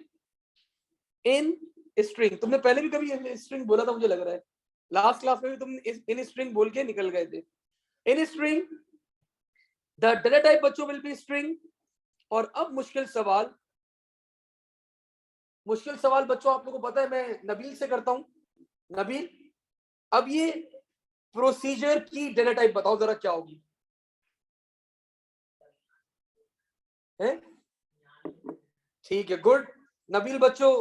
इन स्ट्रिंग, तुमने पहले भी कभी स्ट्रिंग बोला था मुझे लग रहा है, लास्ट क्लास में भी तुम इन स्ट्रिंग बोल के निकल गए थे। In string the data type बच्चों विल बी स्ट्रिंग। और अब मुश्किल सवाल, मुश्किल सवाल बच्चों आप लोगों को पता है मैं नबील से करता हूं। नबील, अब ये प्रोसीजर की डेटा टाइप बताओ जरा क्या होगी है? ठीक है, गुड। नबील बच्चों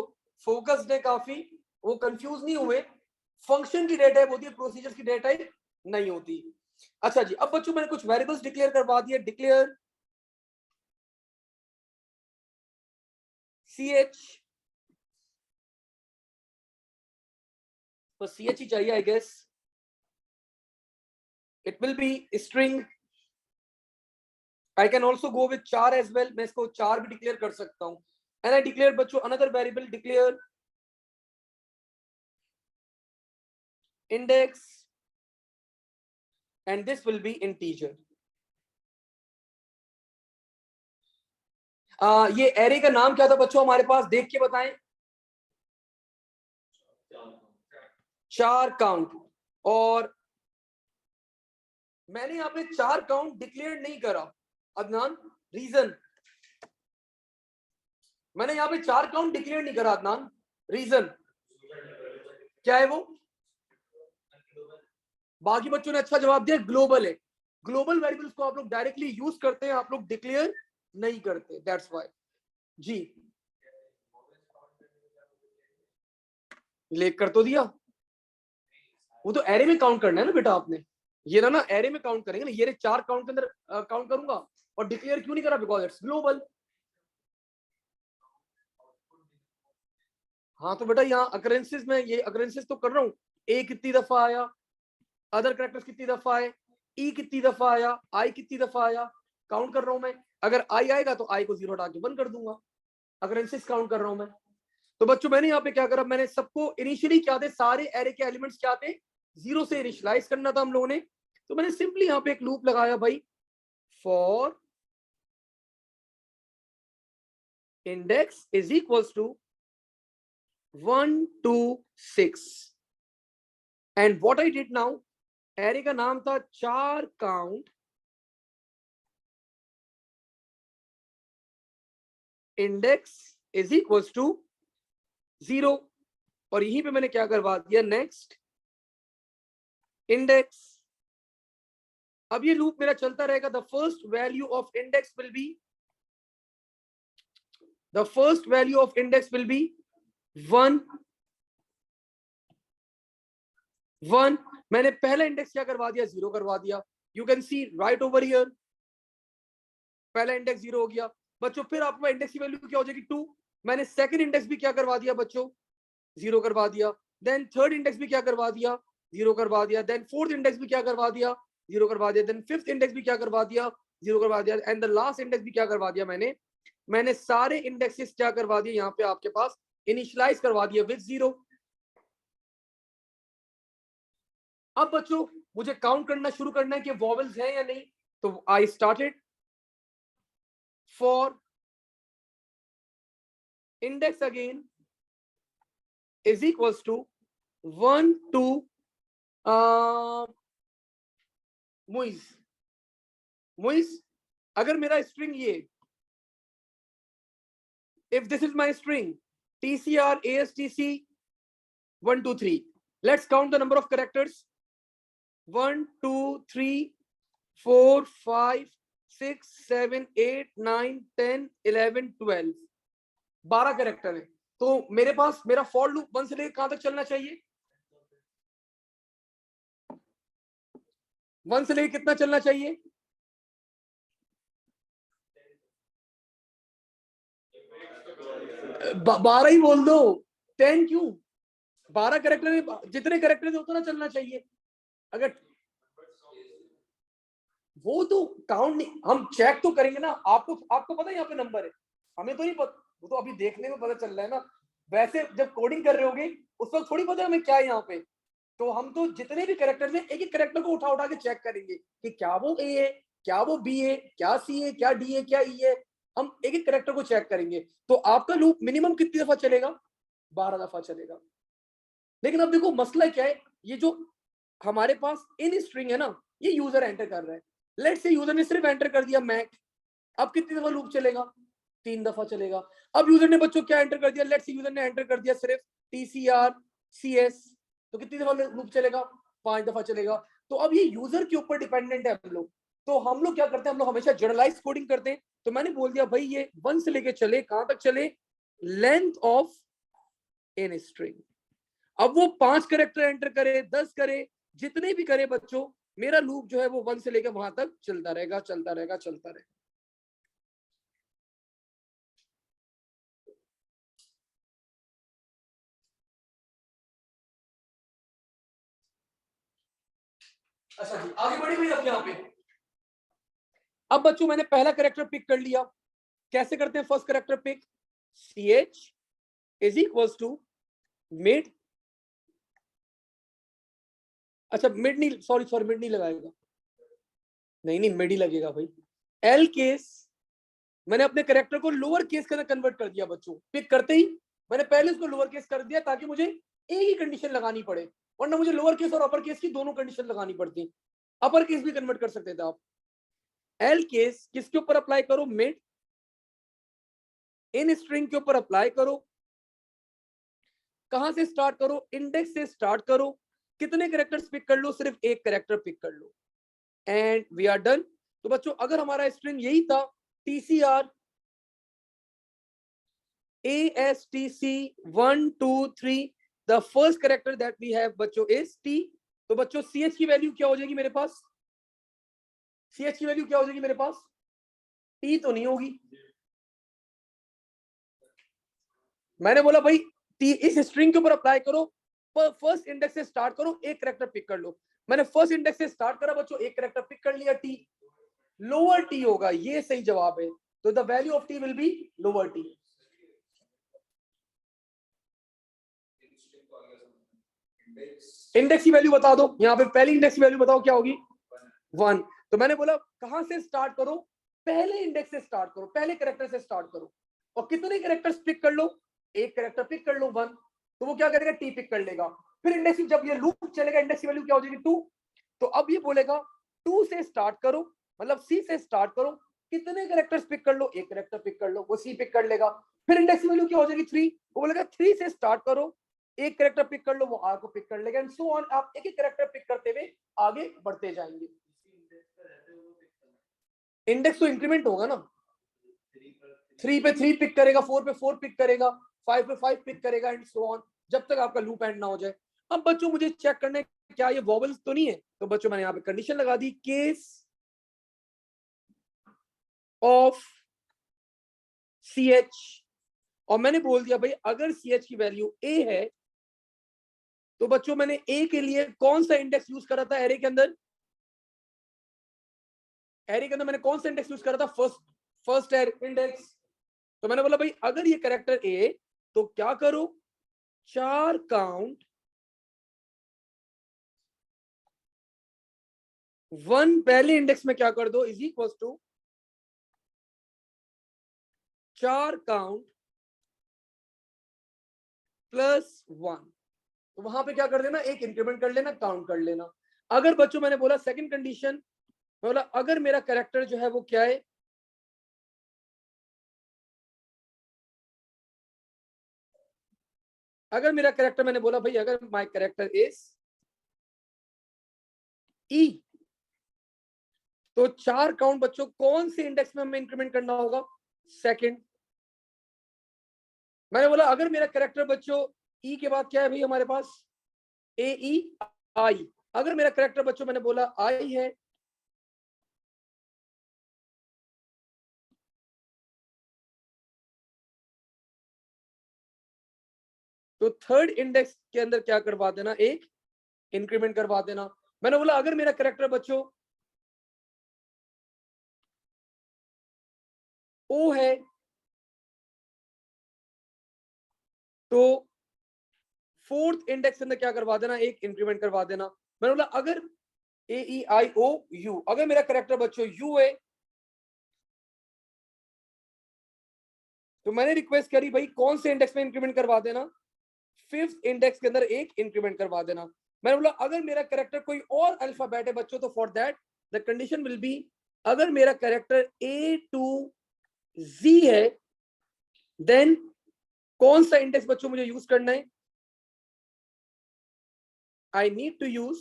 फोकस्ड है काफी, वो कंफ्यूज नहीं हुए। फंक्शन की डेटा टाइप होती है, प्रोसीजर की डेटा टाइप नहीं होती। अच्छा जी, अब बच्चों मैंने कुछ वेरिएबल्स डिक्लेयर करवा दिए। डिक्लेयर ch, बस ch ही चाहिए I guess. It will be string. I can also go with char as well, मैं इसको चार भी डिक्लेयर कर सकता हूं। एंड आई डिक्लेयर बच्चों another variable, declare index and this will be integer. ये एरे का नाम क्या था बच्चों हमारे पास, देख के बताएं। चार काउंट। और मैंने यहाँ पे चार काउंट डिक्लेयर नहीं करा अदनान, रीजन मैंने यहाँ पे चार काउंट डिक्लेयर नहीं करा अदनान, रीजन क्या है वो? बाकी बच्चों ने अच्छा जवाब दिया, ग्लोबल है। ग्लोबल वेरिएबल्स को आप लोग डायरेक्टली यूज करते हैं, आप लोग डिक्लेयर नहीं करते, दैट्स व्हाई। जी लेख कर तो दिया, वो तो एरे में काउंट करना है ना बेटा आपने, ये ना एरे में काउंट करेंगे ना, ये चार काउंट के अंदर काउंट करूंगा। और डिक्लेयर क्यों नहीं करा? Because it's global. हाँ तो बेटा यहाँ अकरेंसेस में ये अकरेंसेस तो कर रहा हूँ, ए कितनी दफा आया, अदर कैरेक्टर्स कितनी दफा आए, ई कितनी दफा आया, आई कितनी दफा आया, काउंट कर रहा हूं मैं। अगर आई आएगा तो आई को जीरो हटा के वन कर दूंगा, अकरेंसेस काउंट कर रहा हूं मैं। तो बच्चों मैंने यहाँ पे क्या करा, मैंने सबको इनिशियली क्या थे, सारे एरे के एलिमेंट्स क्या थे, जीरो से इनिशियलाइज करना था हम लोगों ने। तो मैंने सिंपली यहाँ पे एक लूप लगाया भाई, for index is equals to 1 2 6 and what I did now, array का नाम था char count index is equals to 0, और यहीं पे मैंने क्या करवा दिया, नेक्स्ट इंडेक्स। अब ये लूप मेरा चलता रहेगा, the first value of index will be, the first value of index will be 1 1। मैंने पहला इंडेक्स क्या करवा दिया, 0 करवा दिया। You can C right over here, पहला इंडेक्स 0 हो गया बच्चों। फिर आपका इंडेक्स की वैल्यू क्या हो जाएगी, 2। मैंने सेकंड इंडेक्स भी क्या करवा दिया बच्चों, 0 करवा दिया। देन थर्ड इंडेक्स भी क्या करवा दिया, 0 करवा दिया। देन फोर्थ इंडेक्स भी क्या करवा दिया, 0 करवा दिया। देन फिफ्थ इंडेक्स भी क्या करवा दिया, 0 करवा दिया। एंड द लास्ट इंडेक्स भी क्या करवा दिया, मैंने सारे इंडेक्सेस क्या करवा दिए यहाँ पे आपके पास, इनिशियलाइज करवा दिया विद 0। अब बच्चों मुझे काउंट करना शुरू करना है कि वॉवेल्स हैं या नहीं। तो I started for index again is equals to 1 2 Muiz, अगर मेरा स्ट्रिंग ये, if this is my string tcr astc 1 2 3, let's count the number of characters, 1 2 3 4 5 6 7 8 9 10 11 12, 12 character है। तो मेरे पास मेरा फॉर लूप 1 से लेकर कहां तक चलना चाहिए, 1 से लेकर कितना चलना चाहिए, 12 ही बोल दो, 10 क्यों, 12 कैरेक्टर, जितने कैरेक्टर उतना चलना चाहिए। अगर वो तो काउंट नहीं, हम चेक तो करेंगे ना, आपको पता है यहाँ पे नंबर है, हमें तो नहीं पता, वो तो अभी देखने में पता चल रहा है ना। वैसे जब कोडिंग कर रहे होगे उस वक्त थोड़ी पता है हमें क्या है यहाँ पे। तो हम तो जितने भी कैरेक्टर्स हैं एक एक कैरेक्टर को उठा उठा के चेक करेंगे कि क्या वो ए है, क्या वो बी है, क्या सी है, क्या डी है, क्या ई है। हम एक एक कैरेक्टर को चेक करेंगे। तो आपका लूप मिनिमम कितनी दफा चलेगा, 12 दफा चलेगा। लेकिन अब देखो मसला क्या है, ये जो हमारे पास इन स्ट्रिंग है ना, ये यूजर एंटर कर रहा है। लेट्स से यूजर ने सिर्फ एंटर कर दिया मैक, अब कितनी दफा लूप चलेगा, 3 दफा चलेगा। अब यूजर ने बच्चों क्या एंटर कर दिया, लेट्स सी यूजर ने एंटर कर दिया सिर्फ TCR CS, तो कितनी दफा लूप चलेगा, 5 दफा चलेगा। तो अब ये यूजर के ऊपर डिपेंडेंट है हम लोग। तो हम लोग क्या करते हैं, हम लोग हमेशा जनरलाइज कोडिंग करते हैं। तो मैंने बोल दिया भाई ये 1 से लेके चले, कहां तक चले, लेंथ ऑफ इन स्ट्रिंग। अब वो 5 कैरेक्टर एंटर करे, 10 करे, जितने भी करे बच्चों, मेरा लूप जो है वो 1 से लेकर वहां तक चलता रहेगा, चलता रहेगा, चलता रहेगा। अच्छा जी, आगे बढ़े भाई। अब यहाँ पे अब बच्चों मैंने पहला कैरेक्टर पिक कर लिया। कैसे करते हैं first character pick, CH is equals to mid. अच्छा मिड नहीं, सॉरी मिड नहीं लगाएगा, नहीं मिड ही लगेगा भाई। L केस, मैंने अपने कैरेक्टर को लोअर केस के अंदर कन्वर्ट कर दिया बच्चों। पिक करते ही मैंने पहले उसको लोअर केस कर दिया ताकि मुझे एक ही कंडीशन लगानी पड़े, वरना मुझे लोअर केस और अपर केस की दोनों कंडीशन लगानी पड़ती। अपर केस भी कन्वर्ट कर सकते थे आप। L केस किसके ऊपर अप्लाई करो, मिड। इन स्ट्रिंग के ऊपर अप्लाई करो। कहां से स्टार्ट करो, इंडेक्स से स्टार्ट करो। कितने कैरेक्टर्स पिक कर लो, सिर्फ एक कैरेक्टर पिक कर लो, एंड वी आर डन। तो बच्चों अगर हमारा स्ट्रिंग यही था, TCR ASTC 1 2 3, the first character that we have बच्चों is T। तो बच्चों CH की वैल्यू क्या हो जाएगी मेरे पास, CH की वैल्यू क्या हो जाएगी मेरे पास, T तो नहीं होगी। मैंने बोला भाई T इस स्ट्रिंग के ऊपर अप्लाई करो, फर्स्ट इंडेक्स से स्टार्ट करो, एक कैरेक्टर पिक कर लो। मैंने फर्स्ट इंडेक्स से स्टार्ट करा बच्चों, एक कैरेक्टर पिक कर लिया, T लोअर T होगा, ये सही जवाब है। तो the value of T will be lower T। Index की वैल्यू बता दो, यहाँ पे पहली इंडेक्स की वैल्यू बताओ क्या होगी, 1। तो मैंने बोला कहां से स्टार्ट करो, पहले इंडेक्स से स्टार्ट करो, पहले कैरेक्टर से स्टार्ट करो, और कितने कैरेक्टर्स पिक कर लो, एक कैरेक्टर पिक कर लो 1। तो वो क्या करेगा, T पिक कर लेगा। फिर इंडेक्स जब ये लूप चलेगा, इंडेक्स की वैल्यू क्या हो जाएगी, 2। तो अब ये बोलेगा 2 से स्टार्ट करो, मतलब C से स्टार्ट करो, कितने कैरेक्टर्स पिक कर लो, एक कैरेक्टर पिक कर लो, वो C पिक कर लेगा। फिर इंडेक्स की वैल्यू क्या हो जाएगी, 3। वो बोलेगा 3 से स्टार्ट करो, एक कैरेक्टर पिक कर लो, वो R को पिक कर लेगा, एंड सो ऑन। आप एक एक कैरेक्टर पिक करते हुए आगे बढ़ते जाएंगे। इंडेक्स तो इंक्रीमेंट होगा ना, 3 पे 3 पिक करेगा, 4 पे 4 पिक करेगा, 5 पे 5 पिक करेगा, एंड सो ऑन, जब तक आपका लूप एंड ना हो जाए। अब बच्चों मुझे चेक करने क्या ये वॉबल्स तो नहीं है, तो बच्चों मैंने यहाँ पे कंडीशन लगा दी, केस ऑफ CH, और मैंने बोल दिया भाई अगर CH की वैल्यू A है, तो बच्चों मैंने A के लिए कौन सा इंडेक्स यूज करा था, एरे के अंदर, एरे के अंदर मैंने कौन सा इंडेक्स यूज करा था, फर्स्ट इंडेक्स। तो मैंने बोला भाई अगर ये कैरेक्टर A, तो क्या करो, 4 काउंट 1 पहले इंडेक्स में क्या कर दो, इज इक्वल टू 4 काउंट +1। तो वहां पे क्या कर देना, एक इंक्रीमेंट कर लेना, काउंट कर लेना। अगर बच्चों मैंने बोला सेकंड कंडीशन, बोला अगर मेरा कैरेक्टर जो है वो क्या है, अगर मेरा कैरेक्टर, मैंने बोला भाई अगर माय कैरेक्टर इज E, तो 4 काउंट बच्चों कौन से इंडेक्स में हमें इंक्रीमेंट करना होगा, सेकंड। मैंने बोला अगर मेरा कैरेक्टर बच्चों E के बाद क्या है भाई हमारे पास, AEI। अगर मेरा कैरेक्टर बच्चों मैंने बोला I है, तो थर्ड इंडेक्स के अंदर क्या करवा देना, एक इंक्रीमेंट करवा देना। मैंने बोला अगर मेरा कैरेक्टर बच्चों O है, तो फोर्थ इंडेक्स के अंदर क्या करवा देना, एक इंक्रीमेंट करवा देना। मैंने बोला अगर AEIOU, अगर मेरा कैरेक्टर बच्चों U है, तो मैंने रिक्वेस्ट करी भाई कौन से इंडेक्स में इंक्रीमेंट करवा देना, फिफ्थ इंडेक्स के अंदर एक इंक्रीमेंट करवा देना। मैंने बोला अगर मेरा कैरेक्टर कोई और अल्फाबेट है बच्चों, तो for that the condition will be, अगर मेरा कैरेक्टर A to Z है, देन कौन सा इंडेक्स बच्चों मुझे यूज करना है? I need to use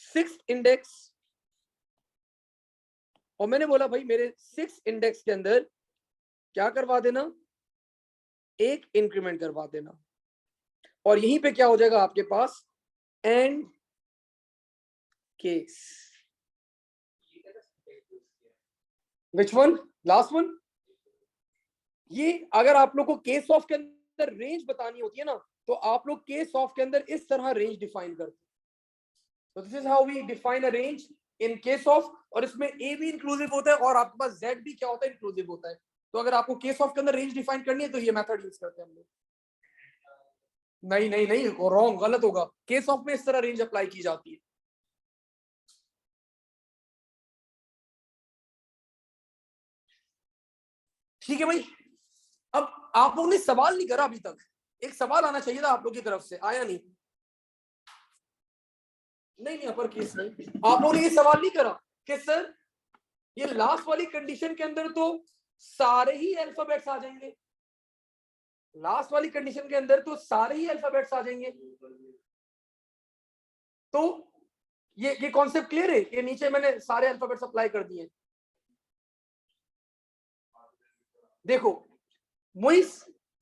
6th index, और मैंने बोला भाई मेरे 6th इंडेक्स के अंदर क्या करवा देना, एक इंक्रीमेंट करवा देना, और यहीं पे क्या हो जाएगा आपके पास, end case. Which one? Last one. ये अगर आप लोग को केस ऑफ के अंदर रेंज बतानी होती है ना, तो आप लोग केस ऑफ के अंदर इस तरह रेंज डिफाइन करते हैं। तो this is how we define a range in case of, और इसमें ए भी इंक्लूसिव होता है और आपके पास जेड भी क्या होता है, इंक्लूसिव होता है। तो अगर आपको केस ऑफ के अंदर रेंज डिफाइन करनी है तो ये मेथड यूज करते हैं हम लोग। नहीं नहीं नहीं, रॉन्ग, गलत होगा। केस ऑफ में इस तरह रेंज अप्लाई की जाती है। ठीक है भाई। अब आप लोगों ने सवाल नहीं करा अभी तक, एक सवाल आना चाहिए था आप लोग की तरफ से, आया नहीं। नहीं नहीं, अपर केस नहीं, आप लोगों ने ये सवाल नहीं करा कि सर ये लास्ट वाली कंडीशन के अंदर तो सारे ही अल्फाबेट्स आ जाएंगे, लास्ट वाली कंडीशन के अंदर तो सारे ही अल्फाबेट्स आ जाएंगे। तो ये कॉन्सेप्ट क्लियर है? ये नीचे मैंने सारे अल्फाबेट्स अप्लाई कर दिए। देखो मोइस,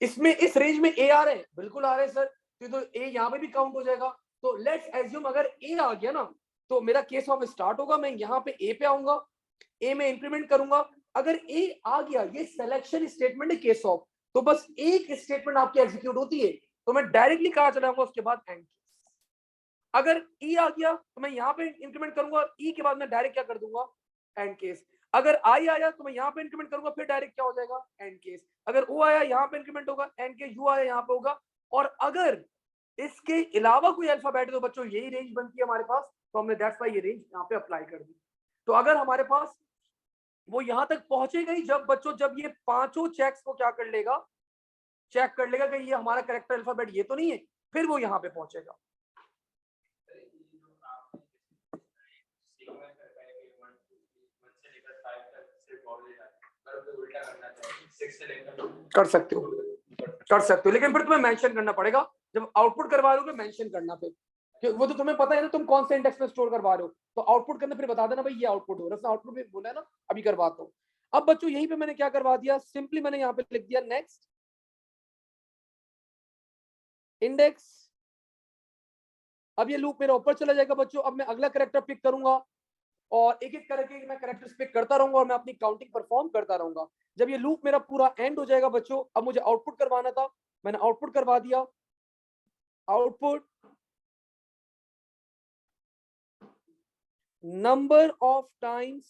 इसमें इस रेंज में ए आ रहे हैं, बिल्कुल आ रहे हैं सर, तो ए यहाँ पे भी काउंट हो जाएगा। तो लेट्स एज्यूम अगर ए आ गया ना, तो मेरा केस ऑफ स्टार्ट होगा, मैं यहाँ पे ए पे आऊंगा, ए में इंक्रीमेंट करूंगा। अगर ए आ गया, ये सिलेक्शन स्टेटमेंट है केस ऑफ, तो बस एक स्टेटमेंट आपकी एग्जीक्यूट होती है, तो मैं डायरेक्टली कहा चलाऊंगा, उसके बाद एंड। अगर ई आ गया तो मैं यहाँ पे इंक्रीमेंट करूंगा, ई के बाद मैं डायरेक्ट क्या कर दूंगा, एंड केस। अगर आई आया तो मैं यहाँ पे इंक्रीमेंट करूंगा, फिर डायरेक्ट क्या हो जाएगा, एंड केस। अगर ओ आया यहाँ पे इंक्रीमेंट होगा, एंड केस। यू आया यहाँ पे होगा। और अगर इसके अलावा कोई अल्फाबेट है तो बच्चों यही रेंज बनती है हमारे पास, तो हमने दैट्स व्हाई ये रेंज यहाँ पे अप्लाई कर दी। तो अगर हमारे पास वो यहां तक पहुंचेगा ही जब बच्चों, जब ये पांचों चेक्स को क्या कर लेगा, चेक कर लेगा कि ये हमारा करेक्टर अल्फाबेट ये तो नहीं है, फिर वो यहाँ पे पहुंचेगा। कर सकते हो, कर सकते हो, लेकिन फिर तुम्हें मेंशन करना पड़ेगा, जब आउटपुट करवा रहे हो मेंशन करना, फिर वो तो तुम्हें पता है ना तुम कौन से इंडेक्स में स्टोर करवा रहे हो, तो आउटपुट करना फिर बता देना भाई ये आउटपुट हो रहा है, आउटपुट भी बोला है ना, अभी करवाता हूँ। अब बच्चों यहीं पे मैंने क्या करवा दिया, सिंपली मैंने यहाँ पे लिख दिया नेक्स्ट इंडेक्स। अब ये लूप मेरा ऊपर चला जाएगा बच्चों। अब मैं अगला कैरेक्टर पिक करूंगा और एक एक करके मैं कैरेक्टर्स पिक करता रहूंगा और मैं अपनी काउंटिंग परफॉर्म करता रहूंगा। जब ये लूप मेरा पूरा एंड हो जाएगा बच्चों, अब मुझे आउटपुट करवाना था, मैंने आउटपुट करवा दिया। Output number of times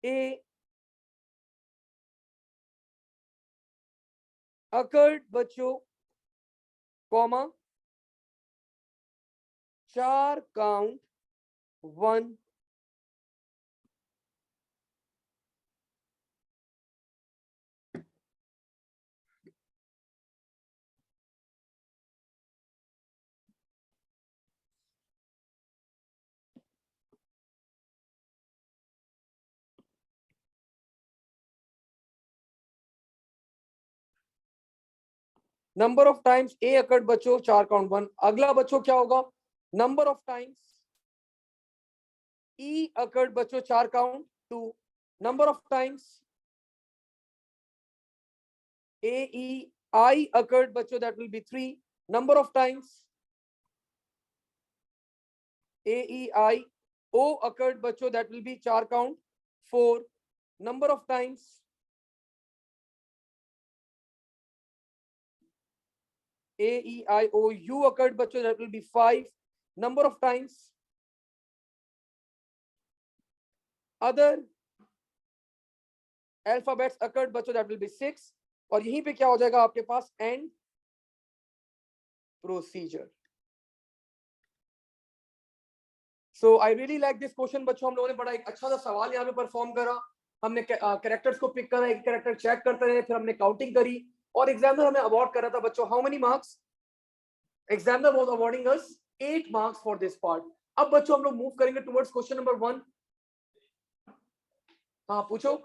A occurred बच्चों, comma 4 count 1, number of times A occurred बच्चों 4 काउंट 1। अगला बच्चों क्या होगा, number of times E occurred बच्चों 4 count 2। Number of times A E I occurred बच्चों that will be 3। Number of times A E I O occurred बच्चों that will be 4 count 4। Number of times A E I O U occurred बच्चों that will be 5. Number of times other alphabets occurred बच्चों that will be 6. और यहीं पे क्या हो जाएगा आपके पास, end procedure. So I really like this question बच्चों। हम लोगों ने बड़ा एक अच्छा सा सवाल यहाँ पे परफॉर्म करा। हमने कैरेक्टर्स को पिक करा, एक कैरेक्टर चेक करते रहे, फिर हमने काउंटिंग करी और एग्जामिनर हमें अवार्ड करा था बच्चों। How many marks? Examiner was awarding us 8 marks for this part. अब बच्चों हम लोग मूव करेंगे टुवर्ड्स क्वेश्चन नंबर 1। हाँ पूछो।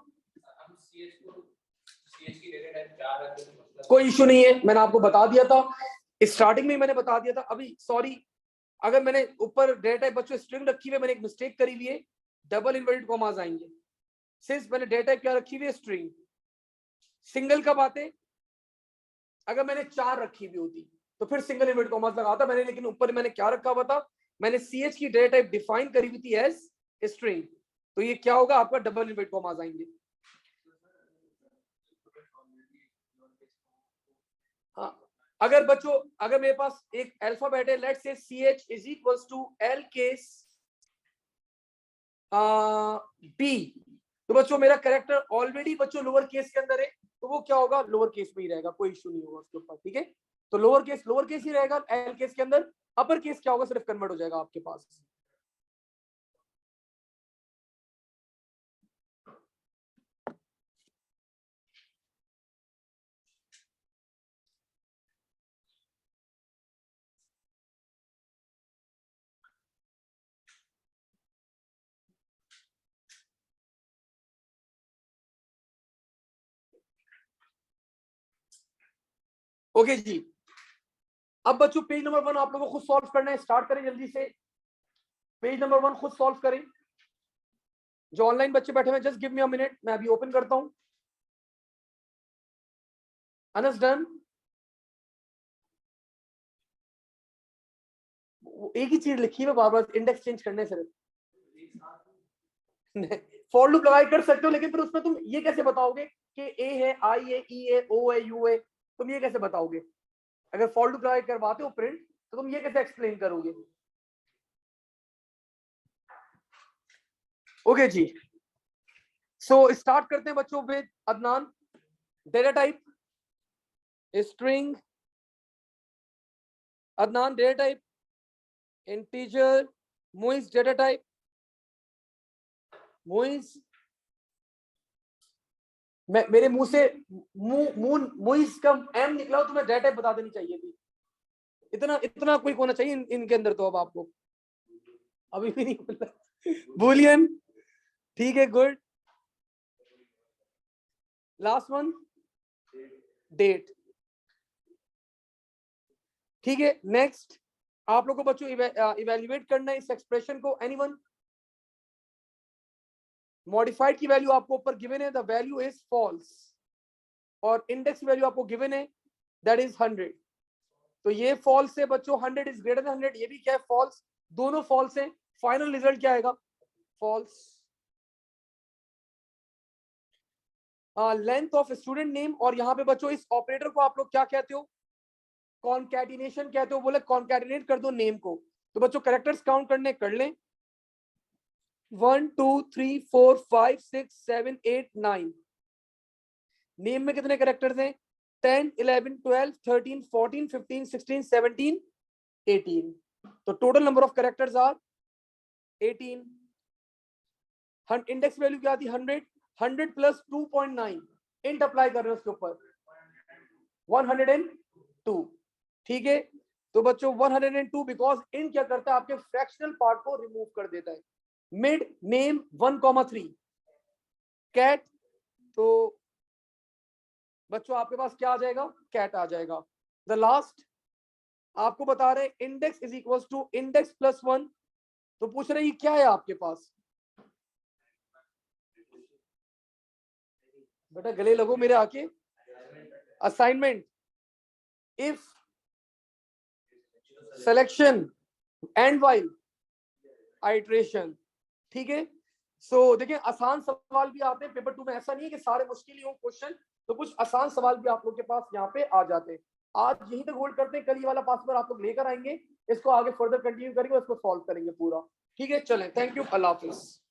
कोई इशू नहीं है, मैंने आपको बता दिया था स्टार्टिंग में, मैंने बता दिया था। अभी सॉरी, अगर मैंने ऊपर डेटा टाइप बच्चों स्ट्रिंग रखी हुई है, मैंने एक मिस्टेक करी हुई है, डबल इन्वर्टेड कॉमास आएंगे। सिंस मैंने डेटा टाइप क्या रखी हुई है, स्ट्रिंग, सिंगल कब आते, अगर मैंने 4 रखी हुई होती तो फिर सिंगल इन्वर्टेड कॉमास लगाता मैंने, लेकिन ऊपर मैंने क्या रखा हुआ था, मैंने ch की डेटा टाइप डिफाइन करी हुई थी एज स्ट्रिंग, तो ये क्या होगा आपका डबल इन्वर्टेड कॉमास आएंगे। हाँ, अगर बच्चों, अगर मेरे पास एक अल्फाबेट है, let's say ch is equals to l case b, तो बच्चों मेरा कैरेक्टर ऑलरेडी बच्चों लोअर केस के अंदर है, तो वो क्या होगा, लोअर केस में ही रहेगा, कोई इशू नहीं होगा उसके ऊपर, ठीक है। तो लोअर केस ही रहेगा एल केस के अंदर, अपर केस क्या होगा, सिर्फ कन्वर्ट हो जाएगा आपके पास। ओके जी, अब बच्चों पेज नंबर 1 आप लोगों को खुद सॉल्व करना है, स्टार्ट करें जल्दी से, पेज नंबर 1 खुद सॉल्व करें। जो ऑनलाइन बच्चे बैठे हुए, just give me a minute, मैं अभी ओपन करता हूं। अनस डन, एक ही चीज लिखी है, बार बार इंडेक्स चेंज करने से फॉर लूप लगाए कर सकते हो, लेकिन फिर उसमें तुम ये कैसे बताओगे कि ए है, आई है, ई है, ओ है, यू है, तुम ये कैसे बताओगे? अगर फॉर लूप लगाए करवाते हो प्रिंट, तो तुम ये कैसे एक्सप्लेन करोगे? ओके जी, सो स्टार्ट करते हैं बच्चों with Adnan. Data type string, Adnan data type integer, Muiz data type, Muiz, मेरे मुंह से मुइज का एम निकला हो, तुम्हें डेटा टाइप बता देनी चाहिए थी, इतना इतना क्विक होना चाहिए इनके अंदर। तो अब आपको अभी भी नहीं बोला, बूलियन, ठीक है, गुड। लास्ट वन डेट, ठीक है। नेक्स्ट आप लोगों को बच्चों इवेल्युएट करना है इस एक्सप्रेशन को, एनीवन? मॉडिफाइड की वैल्यू आपको ऊपर गिवन है, द वैल्यू इज फॉल्स, और इंडेक्स वैल्यू आपको गिवन है, दैट इज 100, तो ये फॉल्स है बच्चों, 100 इज ग्रेटर देन 100, ये भी क्या है, फॉल्स, दोनों फॉल्स है, फाइनल रिजल्ट क्या आएगा, false. Length of student name, और यहाँ पे बच्चों इस ऑपरेटर को आप लोग क्या कहते हो, कॉन्कैटिनेशन कहते हो, बोले कॉन्कैटिनेट कर दो नेम को, तो बच्चों कैरेक्टर्स काउंट करने कर लें, 1 2 3 4 5 6 7 8 9, नेम में कितने कैरेक्टर्स हैं, 10 11 12 13 14 15 16 17 18, तो total number of characters are 18। Index value क्या थी, 100, 100 प्लस 2.9, इंट अप्लाई कर रहे हैं उसके ऊपर, 102, ठीक है। तो बच्चों 102, बिकॉज इंट क्या करता है, आपके फ्रैक्शनल पार्ट को रिमूव कर देता है। मिड नेम 1,3 कैट, तो बच्चों आपके पास क्या आ जाएगा, कैट आ जाएगा। द लास्ट आपको बता रहे index is equal to index plus 1, तो पूछ रहे क्या है आपके पास, बेटा गले लगो मेरे आके, assignment, if selection and while iteration, ठीक है। सो देखिए आसान सवाल भी आते हैं पेपर 2 में, ऐसा नहीं है कि सारे मुश्किल ही हो क्वेश्चन, तो कुछ आसान सवाल भी आप लोग के पास यहाँ पे आ जाते हैं। आज यहीं तक होल्ड करते हैं, कल ये वाला पास पेपर आप लोग लेकर आएंगे, इसको आगे फर्दर कंटिन्यू करेंगे, इसको सॉल्व करेंगे पूरा, ठीक है। चलें, थैंक यू, अल्लाह हाफिज।